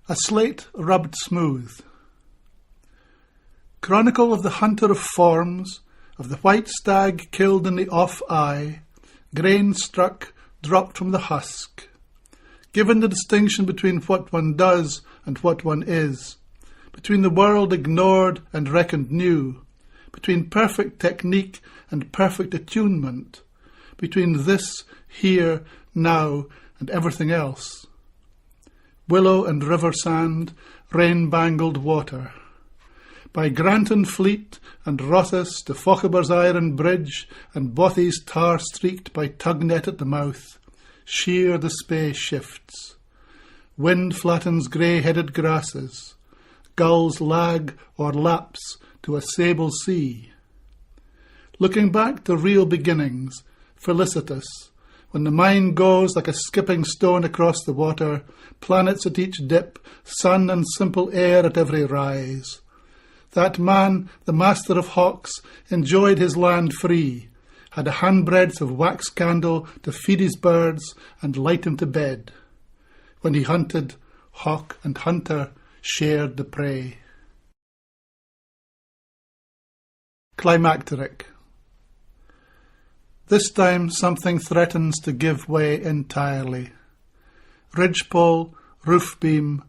A slate rubbed smooth. Chronicle of the hunter of forms, of the white stag killed in the off-eye, grain struck, dropped from the husk. Given the distinction between what one does and what one is, between the world ignored and reckoned new, between perfect technique and perfect attunement, between this, here, now, and everything else. Willow and river sand, rain-bangled water. By Granton Fleet and Rothes to Fochabers Iron Bridge and Bothy's tar-streaked by tugnet at the mouth, sheer the spey shifts. Wind flattens grey-headed grasses. Gulls lag or lapse to a sable sea. Looking back to real beginnings, felicitous, when the mind goes like a skipping stone across the water, planets at each dip, sun and simple air at every rise. That man, the master of hawks, enjoyed his land free, had a handbreadth of wax candle to feed his birds and light him to bed. When he hunted, hawk and hunter shared the prey. Climacteric. This time something threatens to give way entirely. Ridgepole, roof beam,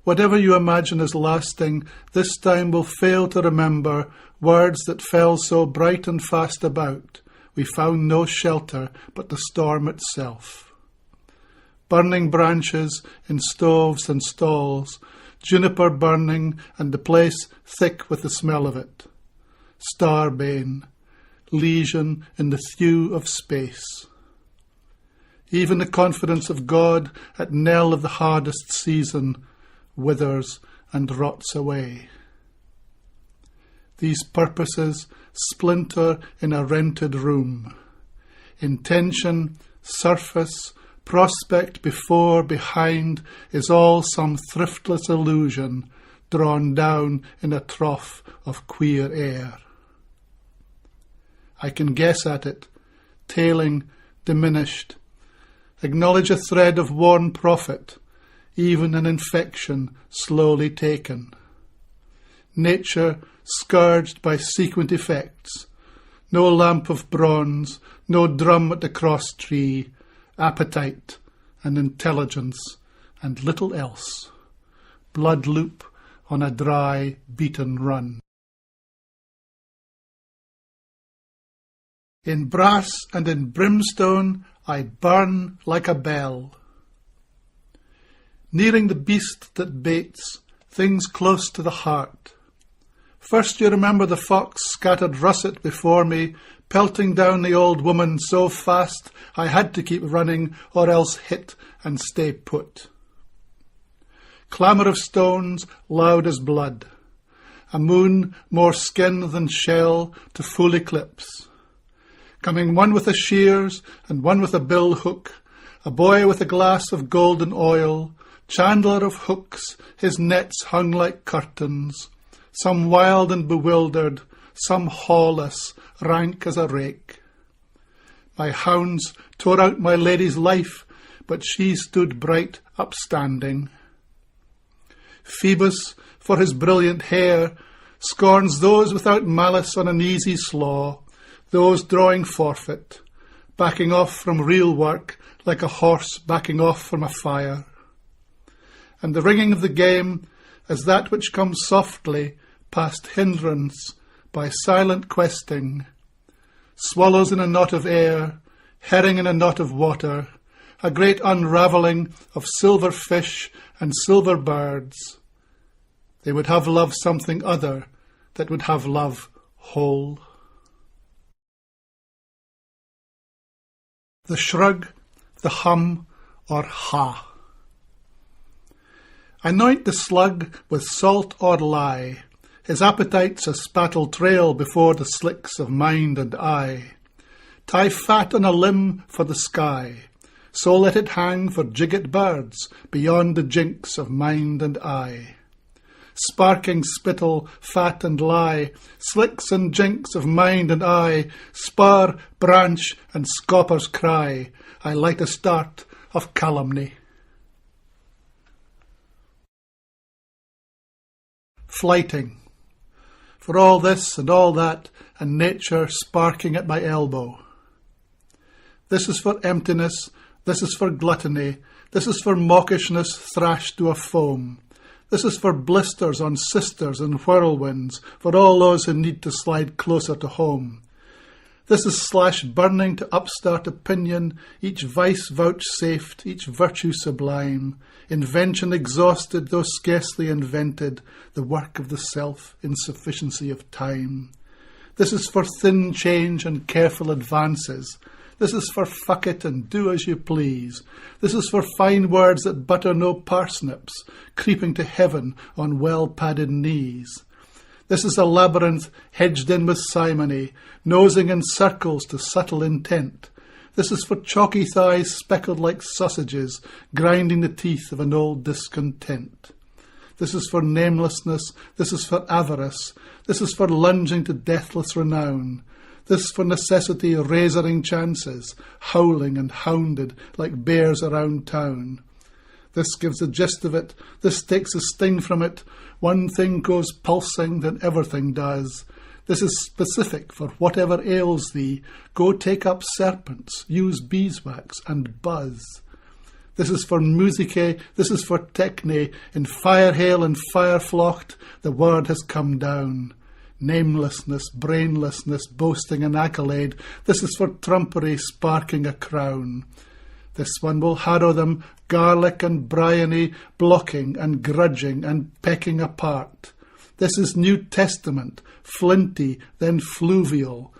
whatever you imagine as lasting, this time will fail to remember words that fell so bright and fast about, we found no shelter but the storm itself. Burning branches in stoves and stalls, juniper burning and the place thick with the smell of it. Starbane, lesion in the thew of space. Even the confidence of God at knell of the hardest season withers and rots away. These purposes splinter in a rented room. Intention, surface, prospect before, behind, is all some thriftless illusion drawn down in a trough of queer air. I can guess at it, tailing, diminished, acknowledge a thread of worn profit, even an infection slowly taken. Nature scourged by sequent effects, no lamp of bronze, no drum at the cross tree, appetite and intelligence and little else, blood loop on a dry, beaten run. In brass and in brimstone I burn like a bell. Nearing the beast that baits, things close to the heart. First you remember the fox scattered russet before me, pelting down the old woman so fast I had to keep running or else hit and stay put. Clamour of stones loud as blood. A moon more skin than shell to full eclipse. Coming one with a shears and one with a bill hook, a boy with a glass of golden oil, chandler of hooks, his nets hung like curtains, some wild and bewildered, some hawless, rank as a rake. My hounds tore out my lady's life, but she stood bright upstanding. Phoebus, for his brilliant hair, scorns those without malice on an easy slaw, those drawing forfeit, backing off from real work like a horse backing off from a fire. And the ringing of the game as that which comes softly past hindrance by silent questing, swallows in a knot of air, herring in a knot of water, a great unravelling of silver fish and silver birds. They would have love something other that would have love whole. The shrug, the hum, or ha. Anoint the slug with salt or lye, his appetite's a spattle trail before the slicks of mind and eye. Tie fat on a limb for the sky, so let it hang for jigget birds beyond the jinks of mind and eye. Sparking spittle, fat and lie, slicks and jinks of mind and eye, spur, branch, and scopper's cry, I light a start of calumny. Flyting. For all this and all that, and nature sparking at my elbow. This is for emptiness, this is for gluttony, this is for mawkishness thrashed to a foam. This is for blisters on sisters and whirlwinds, for all those who need to slide closer to home. This is slash burning to upstart opinion, each vice vouchsafed, each virtue sublime, invention exhausted though scarcely invented, the work of the self, insufficiency of time. This is for thin change and careful advances. This is for fuck it and do as you please. This is for fine words that butter no parsnips, creeping to heaven on well-padded knees. This is a labyrinth hedged in with simony, nosing in circles to subtle intent. This is for chalky thighs speckled like sausages, grinding the teeth of an old discontent. This is for namelessness, this is for avarice, this is for lunging to deathless renown. This for necessity razoring chances, howling and hounded like bears around town. This gives the gist of it, this takes the sting from it. One thing goes pulsing, then everything does. This is specific for whatever ails thee. Go take up serpents, use beeswax and buzz. This is for musicae, this is for techne. In fire hail and fire flocht, the word has come down. Namelessness, brainlessness, boasting an accolade. This is for trumpery, sparking a crown. This one will harrow them, garlic and bryony, blocking and grudging and pecking apart. This is New Testament, flinty, then fluvial,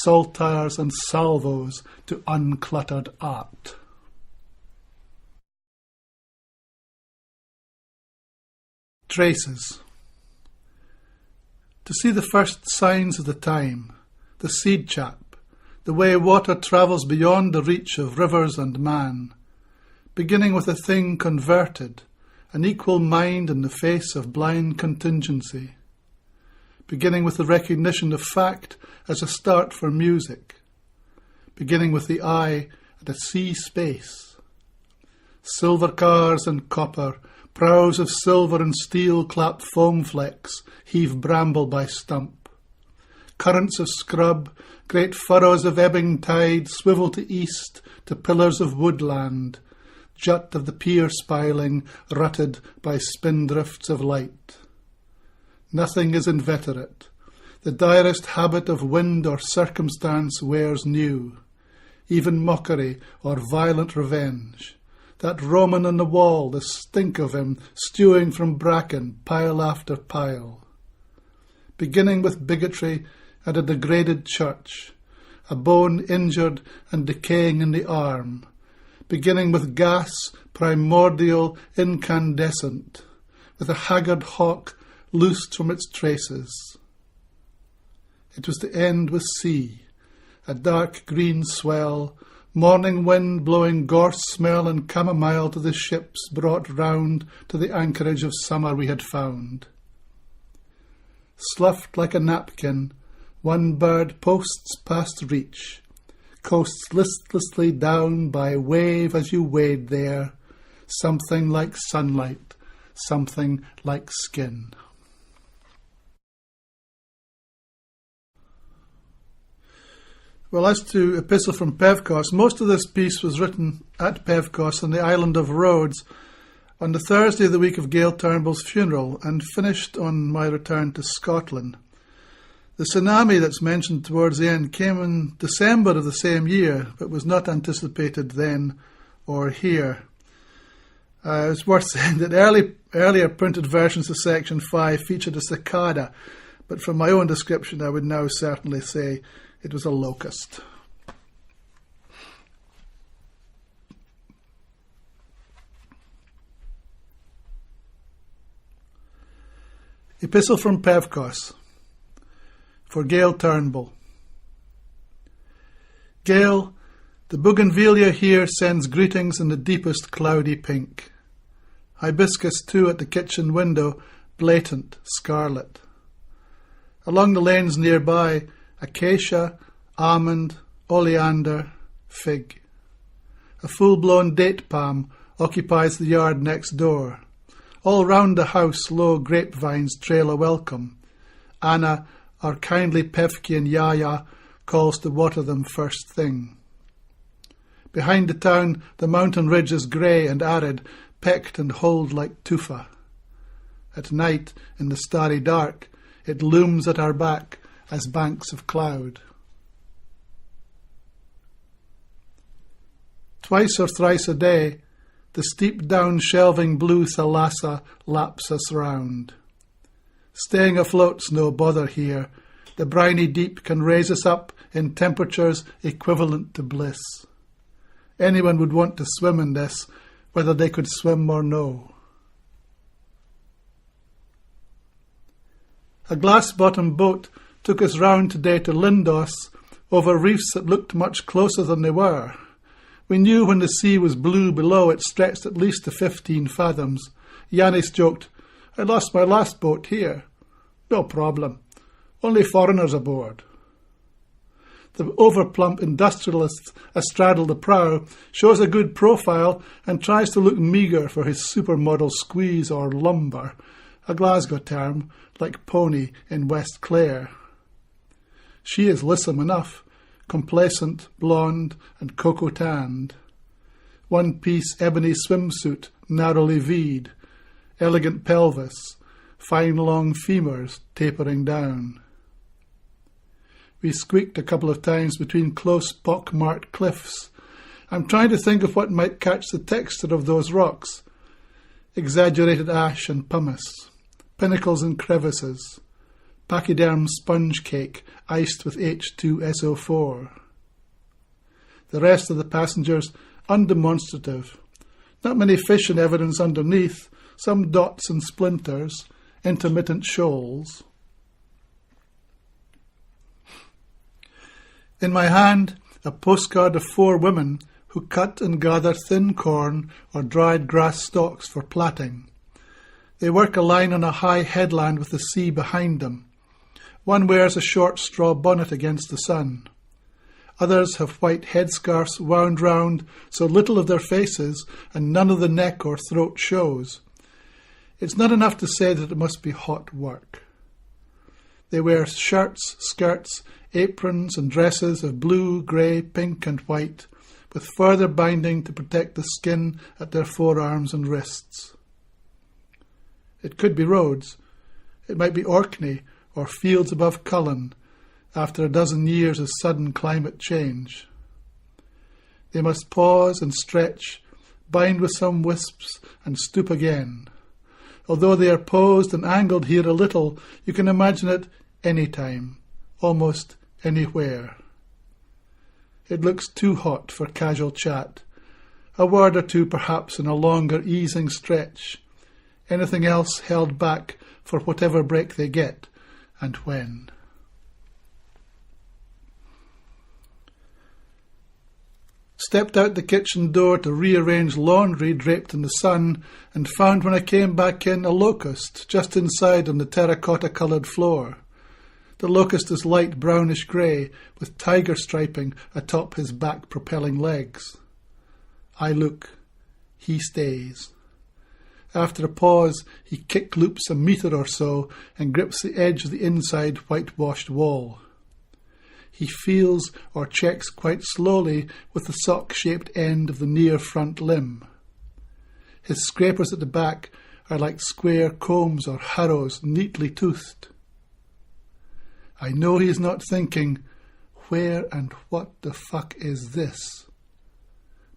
saltires and salvos to uncluttered art. Traces. To see the first signs of the time, the seed chap, the way water travels beyond the reach of rivers and man, beginning with a thing converted, an equal mind in the face of blind contingency, beginning with the recognition of fact as a start for music, beginning with the eye at a sea space. Silver cars and copper, prows of silver and steel clap foam flecks, heave bramble by stump. Currents of scrub, great furrows of ebbing tide swivel to east to pillars of woodland, jut of the pier spiling, rutted by spindrifts of light. Nothing is inveterate. The direst habit of wind or circumstance wears new, even mockery or violent revenge. That Roman on the wall, the stink of him, stewing from bracken, pile after pile. Beginning with bigotry and a degraded church, a bone injured and decaying in the arm. Beginning with gas, primordial, incandescent, with a haggard hawk loosed from its traces. It was to end with sea, a dark green swell, morning wind blowing gorse smell and chamomile to the ships brought round to the anchorage of summer we had found. Sloughed like a napkin, one bird posts past reach, coasts listlessly down by wave as you wade there, something like sunlight, something like skin. Well, as to Epistle from Pevkos, most of this piece was written at Pevkos on the island of Rhodes on the Thursday of the week of Gail Turnbull's funeral and finished on my return to Scotland. The tsunami that's mentioned towards the end came in December of the same year, but was not anticipated then or here. It's worth saying that earlier printed versions of Section 5 featured a cicada, but from my own description I would now certainly say it was a locust. Epistle from Pevkos for Gail Turnbull. Gail, the bougainvillea here sends greetings in the deepest cloudy pink. Hibiscus too at the kitchen window, blatant scarlet. Along the lanes nearby, acacia, almond, oleander, fig. A full-blown date palm occupies the yard next door. All round the house low grapevines trail a welcome. Anna, our kindly Pevki and Yaya, calls to water them first thing. Behind the town the mountain ridge is grey and arid, pecked and hulled like tufa. At night, in the starry dark, it looms at our back as banks of cloud. Twice or thrice a day, the steep-down shelving blue thalassa laps us round. Staying afloat's no bother here. The briny deep can raise us up in temperatures equivalent to bliss. Anyone would want to swim in this, whether they could swim or no. A glass-bottomed boat took us round today to Lindos over reefs that looked much closer than they were. We knew when the sea was blue below it stretched at least to 15 fathoms. Yanis joked, "I lost my last boat here." "No problem. Only foreigners aboard." The overplump industrialist astraddle the prow shows a good profile and tries to look meagre for his supermodel squeeze or lumber, a Glasgow term, like pony in West Clare. She is lissom enough, complacent, blonde, and cocoa-tanned. One-piece ebony swimsuit, narrowly V'd, elegant pelvis, fine long femurs tapering down. We squeaked a couple of times between close pock-marked cliffs. I'm trying to think of what might catch the texture of those rocks. Exaggerated ash and pumice, pinnacles and crevices, pachyderm sponge cake iced with H2SO4. The rest of the passengers undemonstrative. Not many fish in evidence underneath, some dots and splinters, intermittent shoals. In my hand, a postcard of 4 women who cut and gather thin corn or dried grass stalks for plaiting. They work a line on a high headland with the sea behind them. One wears a short straw bonnet against the sun. Others have white headscarves wound round so little of their faces and none of the neck or throat shows. It's not enough to say that it must be hot work. They wear shirts, skirts, aprons and dresses of blue, grey, pink and white, with further binding to protect the skin at their forearms and wrists. It could be Rhodes. It might be Orkney or fields above Cullen, after a dozen years of sudden climate change. They must pause and stretch, bind with some wisps, and stoop again. Although they are posed and angled here a little, you can imagine it any time, almost anywhere. It looks too hot for casual chat. A word or two perhaps in a longer easing stretch. Anything else held back for whatever break they get, and when. Stepped out the kitchen door to rearrange laundry draped in the sun, and found when I came back in a locust just inside on the terracotta-coloured floor. The locust is light brownish grey, with tiger striping atop his back-propelling legs. I look. He stays. After a pause, he kick-loops a metre or so and grips the edge of the inside whitewashed wall. He feels or checks quite slowly with the sock-shaped end of the near front limb. His scrapers at the back are like square combs or harrows neatly toothed. I know he is not thinking, where and what the fuck is this?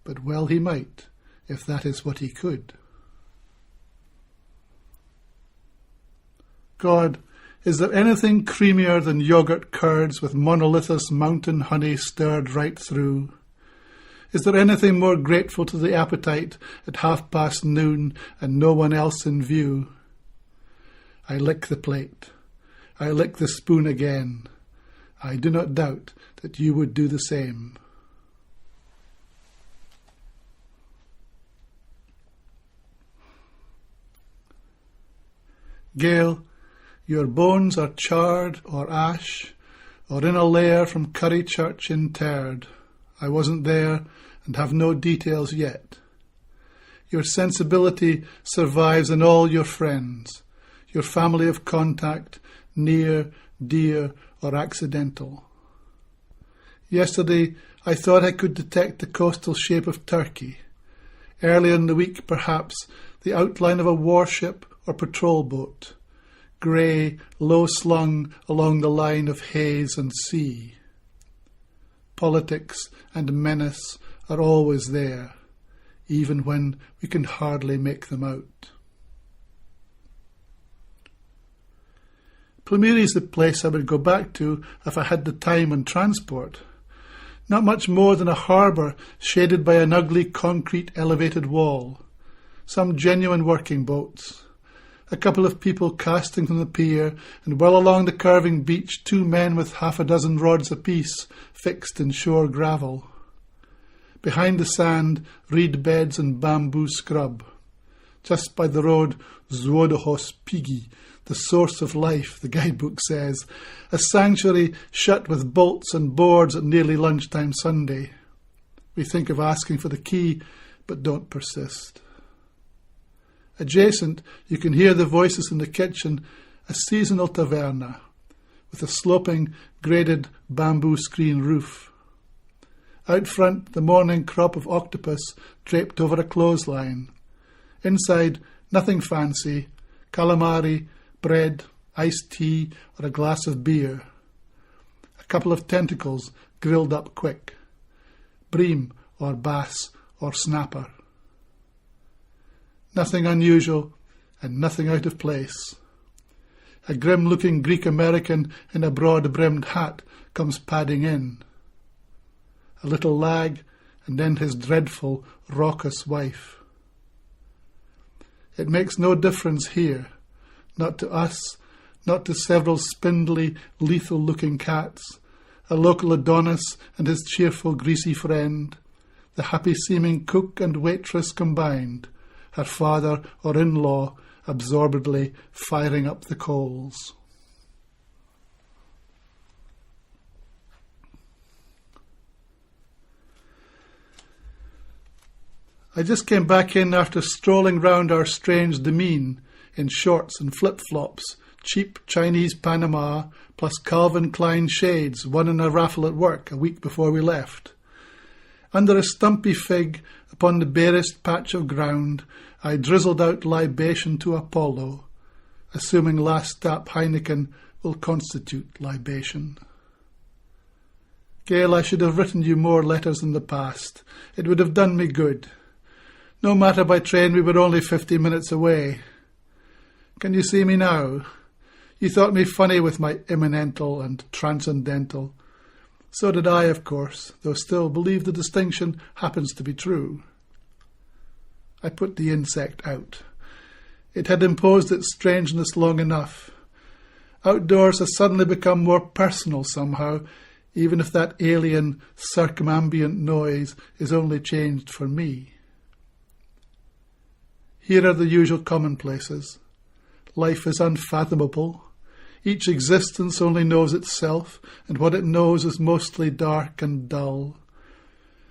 But well he might, if that is what he could. God, is there anything creamier than yogurt curds with monolithous mountain honey stirred right through? Is there anything more grateful to the appetite at noon and no one else in view? I lick the plate. I lick the spoon again. I do not doubt that you would do the same. Gail, your bones are charred or ash, or in a lair from Curry Church interred. I wasn't there and have no details yet. Your sensibility survives in all your friends, your family of contact, near, dear, or accidental. Yesterday, I thought I could detect the coastal shape of Turkey. Earlier in the week, perhaps, the outline of a warship or patrol boat, grey, low-slung along the line of haze and sea. Politics and menace are always there, even when we can hardly make them out. Plumeri is the place I would go back to if I had the time and transport. Not much more than a harbour shaded by an ugly concrete elevated wall. Some genuine working boats. A couple of people casting from the pier, and well along the curving beach 2 men with half a dozen rods apiece fixed in shore gravel. Behind the sand, reed beds and bamboo scrub. Just by the road, Zwodohos Pigi, the source of life, the guidebook says, a sanctuary shut with bolts and boards at nearly lunchtime Sunday. We think of asking for the key, but don't persist. Adjacent, you can hear the voices in the kitchen, a seasonal taverna, with a sloping, graded bamboo screen roof. Out front, the morning crop of octopus draped over a clothesline. Inside, nothing fancy, calamari, bread, iced tea, or a glass of beer. A couple of tentacles grilled up quick. Bream, or bass, or snapper. Nothing unusual, and nothing out of place. A grim-looking Greek-American in a broad-brimmed hat comes padding in. A little lag, and then his dreadful, raucous wife. It makes no difference here, not to us, not to several spindly, lethal-looking cats, a local Adonis and his cheerful, greasy friend, the happy-seeming cook and waitress combined, her father or in-law absorbedly firing up the coals. I just came back in after strolling round our strange demesne in shorts and flip-flops, cheap Chinese Panama, plus Calvin Klein shades won in a raffle at work a week before we left. Under a stumpy fig, upon the barest patch of ground, I drizzled out libation to Apollo, assuming last tap Heineken will constitute libation. Gail, I should have written you more letters in the past. It would have done me good. No matter by train, we were only 50 minutes away. Can you see me now? You thought me funny with my immanental and transcendental. So did I, of course, though still believe the distinction happens to be true. I put the insect out. It had imposed its strangeness long enough. Outdoors has suddenly become more personal somehow, even if that alien circumambient noise is only changed for me. Here are the usual commonplaces. Life is unfathomable. Each existence only knows itself, and what it knows is mostly dark and dull.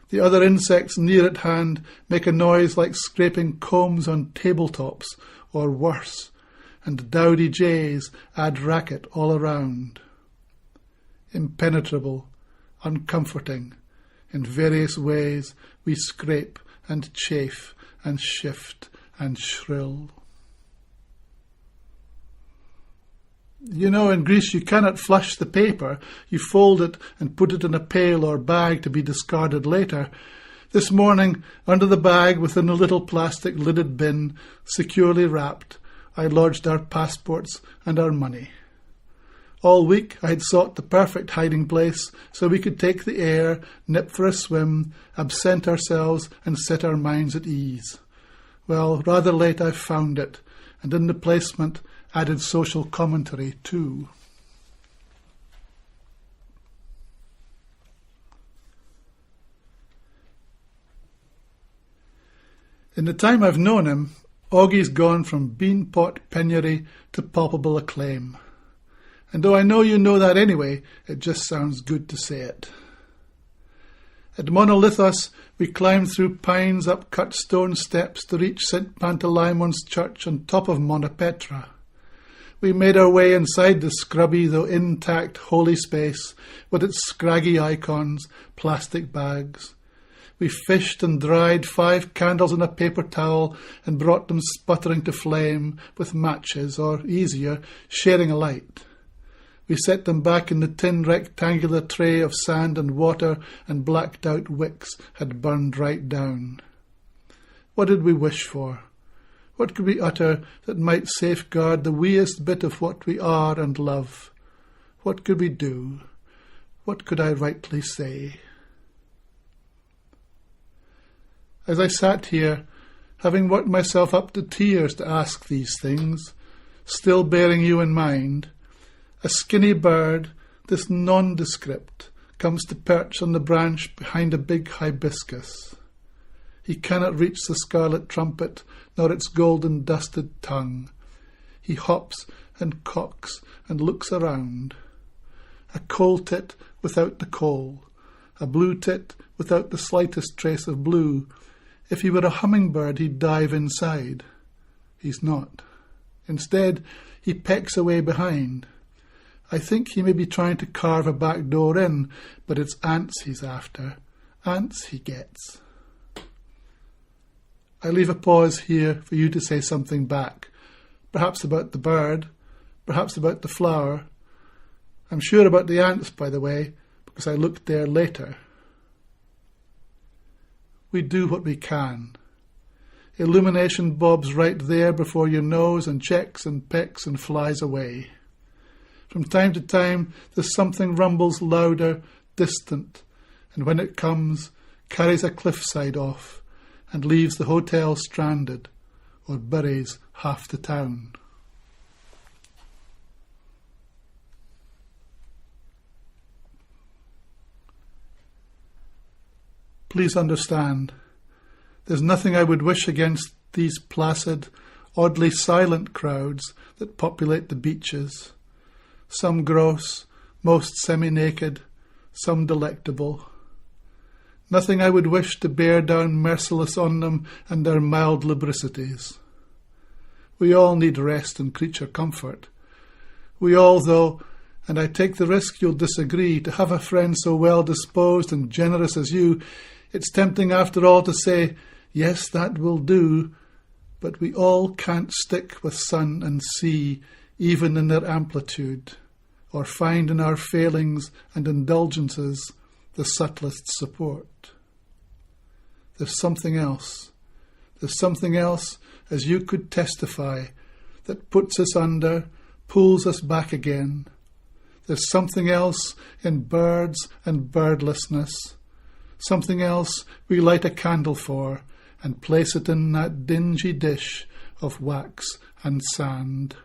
The other insects near at hand make a noise like scraping combs on tabletops, or worse, and dowdy jays add racket all around. Impenetrable, uncomforting, in various ways we scrape and chafe and shift and shrill. You know, in Greece you cannot flush the paper. You fold it and put it in a pail or bag to be discarded later. This morning, under the bag within a little plastic lidded bin, securely wrapped, I lodged our passports and our money. All week I had sought the perfect hiding place so we could take the air, nip for a swim, absent ourselves and set our minds at ease. Well, rather late I found it, and in the placement added social commentary too. In the time I've known him, Augie's gone from beanpot penury to palpable acclaim. And though I know you know that anyway, it just sounds good to say it. At Monolithos we climbed through pines up cut stone steps to reach St. Pantaleimont's church on top of Monopetra. We made our way inside the scrubby though intact holy space with its scraggy icons, plastic bags. We fished and dried 5 candles in a paper towel and brought them sputtering to flame with matches, or, easier, sharing a light. We set them back in the tin rectangular tray of sand and water, and blacked-out wicks had burned right down. What did we wish for? What could we utter that might safeguard the weest bit of what we are and love? What could we do? What could I rightly say? As I sat here, having worked myself up to tears to ask these things, still bearing you in mind, a skinny bird, this nondescript, comes to perch on the branch behind a big hibiscus. He cannot reach the scarlet trumpet, nor its golden dusted tongue. He hops and cocks and looks around. A coal tit without the coal, a blue tit without the slightest trace of blue. If he were a hummingbird, he'd dive inside. He's not. Instead, he pecks away behind. I think he may be trying to carve a back door in, but it's ants he's after. Ants he gets. I leave a pause here for you to say something back, perhaps about the bird, perhaps about the flower. I'm sure about the ants, by the way, because I looked there later. We do what we can. Illumination bobs right there before your nose and checks and pecks and flies away. From time to time there's something rumbles louder, distant, and when it comes, carries a cliffside off and leaves the hotel stranded, or buries half the town. Please understand, there's nothing I would wish against these placid, oddly silent crowds that populate the beaches. Some gross, most semi-naked, some delectable. Nothing I would wish to bear down merciless on them and their mild lubricities. We all need rest and creature comfort. We all, though, and I take the risk you'll disagree, to have a friend so well-disposed and generous as you, it's tempting after all to say, yes, that will do, but we all can't stick with sun and sea, even in their amplitude, or find in our failings and indulgences the subtlest support. There's something else. There's something else, as you could testify, that puts us under, pulls us back again. There's something else in birds and birdlessness, something else we light a candle for and place it in that dingy dish of wax and sand.